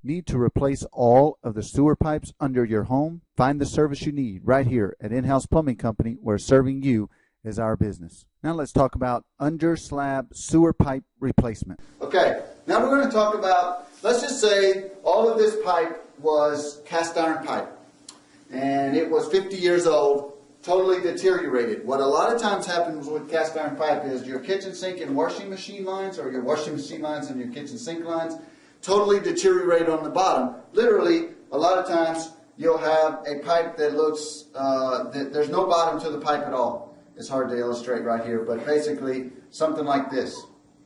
Need to replace all of the sewer pipes under your home? Find the service you need right here at In-House Plumbing Company, where serving you is our business. Now let's talk about under slab sewer pipe replacement. Okay, now we're going to talk about, let's just say all of this pipe was cast iron pipe and it was 50 years old, totally deteriorated. What a lot of times happens with cast iron pipe is your kitchen sink and washing machine lines, or your washing machine lines and your kitchen sink lines, totally deteriorate on the bottom. Literally, a lot of times you'll have a pipe that looks, there's no bottom to the pipe at all. It's hard to illustrate right here, but basically something like this,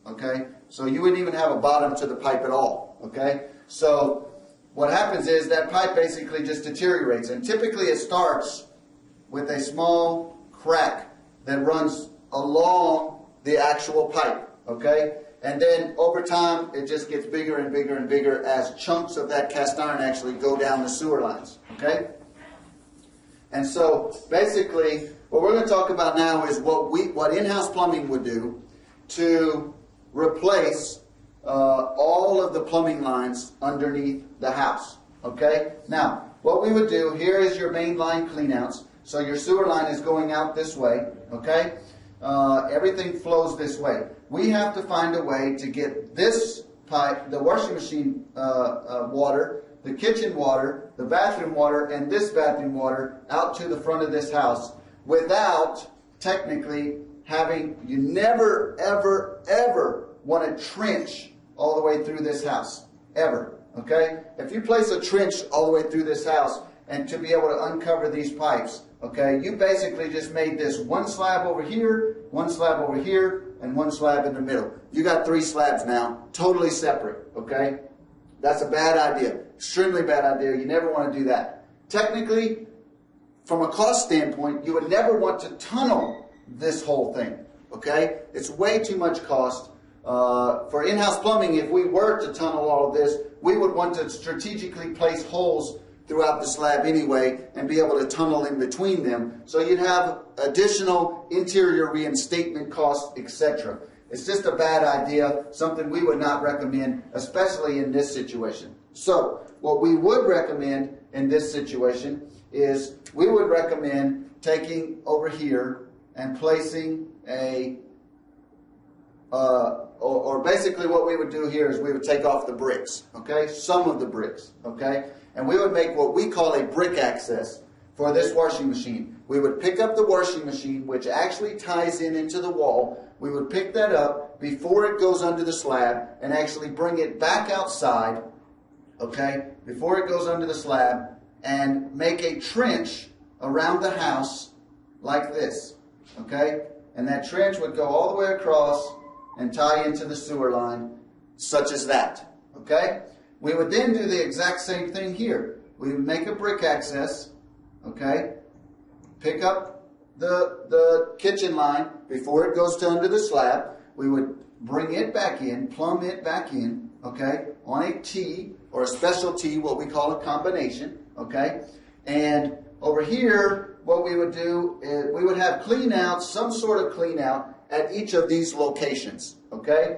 okay? So you wouldn't even have a bottom to the pipe at all, okay? So what happens is that pipe basically just deteriorates, and typically it starts with a small crack that runs along the actual pipe, okay? And then over time, it just gets bigger and bigger and bigger as chunks of that cast iron actually go down the sewer lines, okay? And so basically, what we're going to talk about now is what in-house plumbing would do to replace all of the plumbing lines underneath the house, okay? Now, what we would do, here is your main line cleanouts. So your sewer line is going out this way, okay? Everything flows this way. We have to find a way to get this pipe, the washing machine water, the kitchen water, the bathroom water, and this bathroom water out to the front of this house without technically having, you never, ever, ever want to trench all the way through this house, ever, okay? If you place a trench all the way through this house and to be able to uncover these pipes, okay, you basically just made this one slab over here, one slab over here, and one slab in the middle. You got 3 slabs now, totally separate, okay? That's a bad idea, extremely bad idea. You never want to do that. Technically, from a cost standpoint, you would never want to tunnel this whole thing, okay? It's way too much cost. For in-house plumbing, if we were to tunnel all of this, we would want to strategically place holes throughout the slab anyway and be able to tunnel in between them. So you'd have additional interior reinstatement costs, etc. It's just a bad idea, something we would not recommend, especially in this situation. So what we would recommend in this situation is we would recommend taking over here and placing a, or basically what we would do here is we would take off the bricks, okay? Some of the bricks, okay? And we would make what we call a brick access for this washing machine. We would pick up the washing machine, which actually ties in into the wall. We would pick that up before it goes under the slab and actually bring it back outside, okay, before it goes under the slab, and make a trench around the house like this, okay? And that trench would go all the way across and tie into the sewer line, such as that, okay? We would then do the exact same thing here. We would make a brick access, okay? Pick up the kitchen line before it goes to under the slab. We would bring it back in, plumb it back in, okay, on a T or a special T, what we call a combination, okay? And over here, what we would do is we would have clean out, some sort of clean out at each of these locations, okay?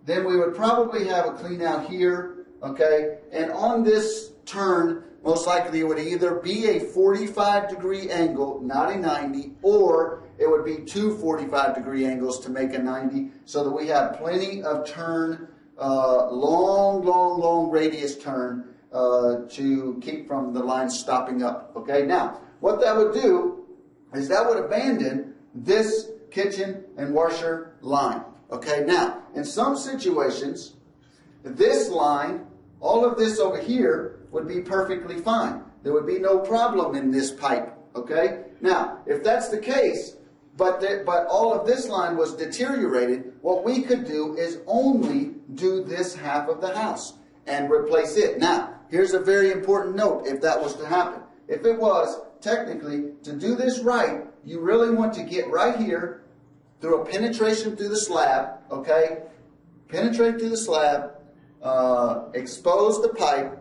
Then we would probably have a clean out here, okay? And on this turn, most likely it would either be a 45-degree angle, not a 90, or it would be 2 45-degree angles to make a 90, so that we have plenty of turn, long radius turn to keep from the line stopping up, okay? Now, what that would do is that would abandon this kitchen and washer line. Okay, now, in some situations, this line, all of this over here, would be perfectly fine. There would be no problem in this pipe, okay? Now, if that's the case, but all of this line was deteriorated, what we could do is only do this half of the house and replace it. Now, here's a very important note if that was to happen. If it was, technically, to do this right, you really want to get right here, through a penetration through the slab, okay? Penetrate through the slab, expose the pipe,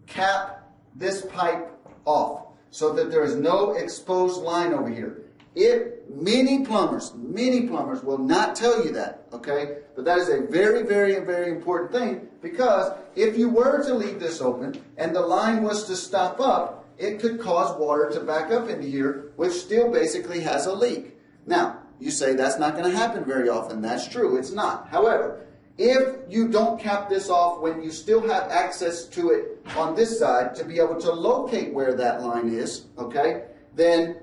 cap this pipe off so that there is no exposed line over here. It Many plumbers will not tell you that, okay? But that is a very, very, very important thing, because if you were to leave this open and the line was to stop up, it could cause water to back up into here, which still basically has a leak. Now, you say that's not going to happen very often. That's true, it's not. However, if you don't cap this off when you still have access to it on this side to be able to locate where that line is, okay, then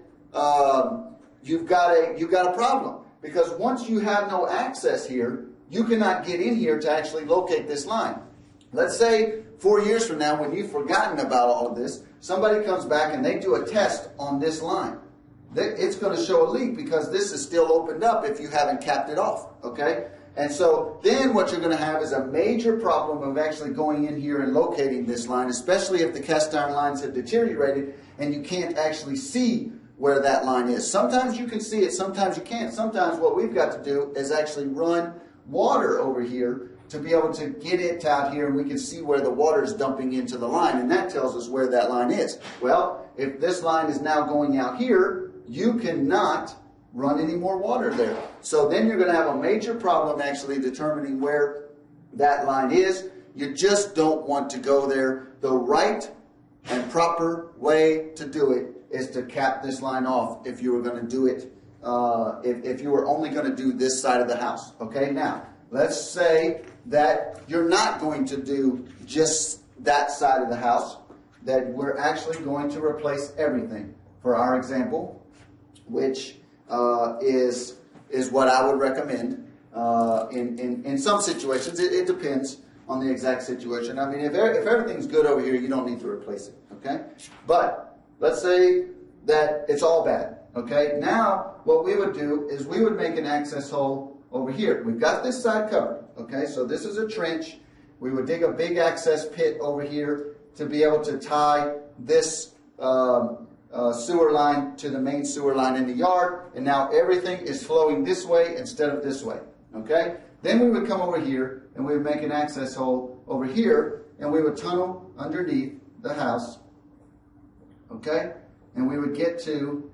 you've got a problem. Because once you have no access here, you cannot get in here to actually locate this line. Let's say 4 years from now, when you've forgotten about all of this, somebody comes back and they do a test on this line. It's going to show a leak because this is still opened up if you haven't capped it off, okay? And so then what you're going to have is a major problem of actually going in here and locating this line, especially if the cast iron lines have deteriorated and you can't actually see where that line is. Sometimes you can see it, sometimes you can't. Sometimes what we've got to do is actually run water over here to be able to get it out here, and we can see where the water is dumping into the line, and that tells us where that line is. Well, if this line is now going out here, you cannot run any more water there. So then you're going to have a major problem actually determining where that line is. You just don't want to go there. The right and proper way to do it is to cap this line off if you were going to do it, if you were only going to do this side of the house. Okay, now, let's say that you're not going to do just that side of the house, that we're actually going to replace everything. For our example, which is what I would recommend in some situations. It depends on the exact situation. I mean, if everything's good over here, you don't need to replace it, okay? But let's say that it's all bad, okay? Now, what we would do is we would make an access hole over here. We've got this side covered, okay? So this is a trench. We would dig a big access pit over here to be able to tie this sewer line to the main sewer line in the yard, and now everything is flowing this way instead of this way, okay? Then we would come over here and we would make an access hole over here, and we would tunnel underneath the house, okay? And we would get to,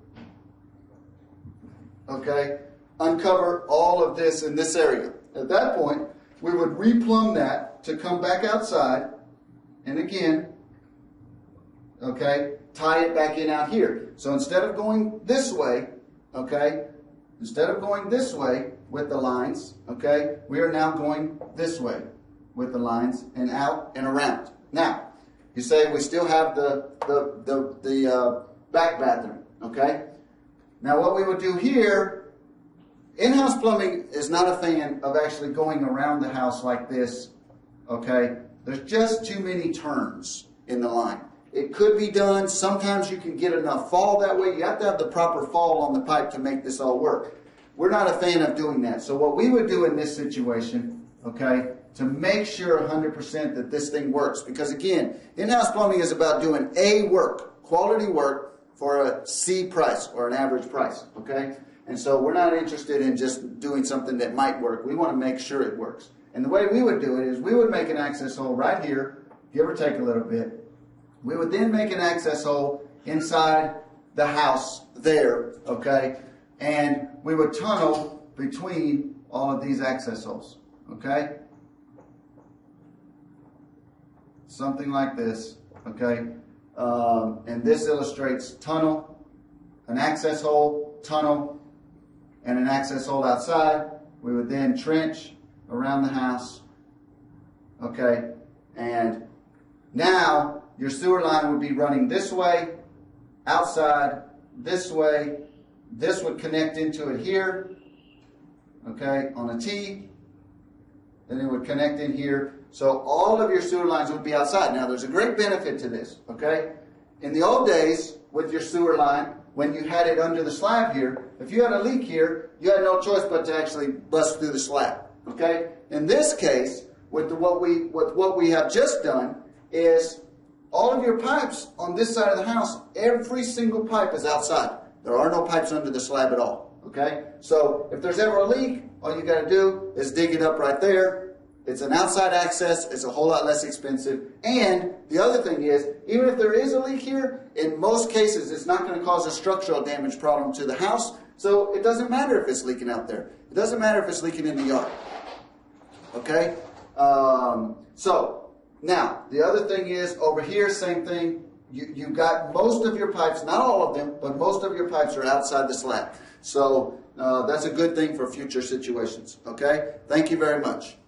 okay, uncover all of this in this area. At that point, we would replumb that to come back outside, and again, okay, tie it back in out here. So instead of going this way, okay, instead of going this way with the lines, okay, we are now going this way with the lines and out and around. Now, you say we still have the back bathroom, okay? Now what we would do here, in-house plumbing is not a fan of actually going around the house like this, okay? There's just too many turns in the line. It could be done. Sometimes you can get enough fall that way. You have to have the proper fall on the pipe to make this all work. We're not a fan of doing that. So what we would do in this situation, okay, to make sure 100% that this thing works, because again, in-house plumbing is about doing A work, quality work, for a C price or an average price, okay? And so we're not interested in just doing something that might work. We want to make sure it works. And the way we would do it is we would make an access hole right here, give or take a little bit. We would then make an access hole inside the house there, okay? And we would tunnel between all of these access holes, okay? Something like this, okay? And this illustrates tunnel, an access hole, tunnel, and an access hole outside. We would then trench around the house, okay? And now your sewer line would be running this way, outside, this way. This would connect into it here, okay, on a T. Then it would connect in here. So all of your sewer lines would be outside. Now there's a great benefit to this, okay? In the old days, with your sewer line, when you had it under the slab here, if you had a leak here, you had no choice but to actually bust through the slab, okay? In this case, with what we have just done is all of your pipes on this side of the house, every single pipe is outside. There are no pipes under the slab at all, okay? So if there's ever a leak, all you got to do is dig it up right there. It's an outside access. It's a whole lot less expensive. And the other thing is, even if there is a leak here, in most cases, it's not going to cause a structural damage problem to the house. So it doesn't matter if it's leaking out there. It doesn't matter if it's leaking in the yard. Okay? So now, the other thing is, over here, same thing. You've got most of your pipes, not all of them, but most of your pipes are outside the slab. So that's a good thing for future situations. Okay? Thank you very much.